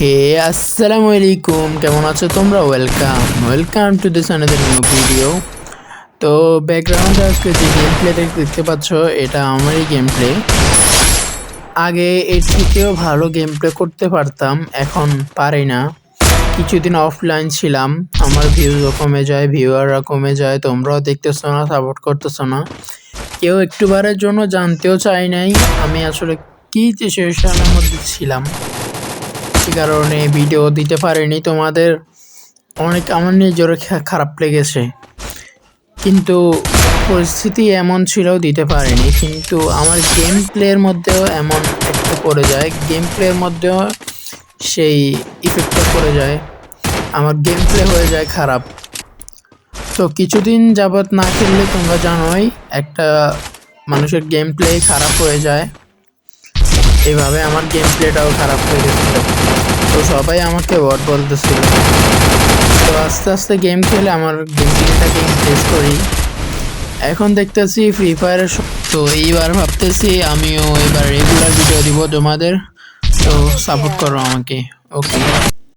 হে আসসালামু আলাইকুম, কেমন আছো তোমরা? Welcome to this another new video. তো ব্যাকগ্রাউন্ডে আজকে যে গেম প্লেটা দেখতে পাচ্ছ, এটা আমারই গেম প্লে। আগে এর থেকেও ভালো গেম প্লে করতে পারতাম, এখন পারি না। কিছুদিন অফলাইন ছিলাম, আমার ভিউজও কমে যায়, ভিউয়াররা কমে যায়, তোমরাও দেখতেছো না, সাপোর্ট করতেছো না। কেউ একটুবারের জন্য জানতেও চাই নাই আমি আসলে কি সিচুয়েশনের মধ্যে ছিলাম, সে কারণে ভিডিও দিতে পারিনি। তোমাদের অনেক আমার নিজেরও খারাপ লেগেছে, কিন্তু পরিস্থিতি এমন ছিল দিতে পারিনি। কিন্তু আমার গেম প্লের মধ্যেও এমন একটা পড়ে যায়, গেম প্লের মধ্যেও সেই ইফেক্টটা পড়ে যায়, আমার গেম প্লে হয়ে যায় খারাপ। তো কিছুদিন যাবৎ না খেললে তোমরা জানোই একটা মানুষের গেম প্লে খারাপ হয়ে যায়, এভাবে আমার গেম প্লেটাও খারাপ হয়ে গেছিলো। তো সবাই আমাকে বট বলতেছিল। তো আস্তে আস্তে গেম খেলে আমার গেম প্লেটাকে ইমপ্রেস করি। এখন দেখতেছি ফ্রি ফায়ারের, তো এইবার ভাবতেছি আমিও এবার রেগুলার ভিডিও দিব তোমাদের। তো সাপোর্ট করো আমাকে, ওকে।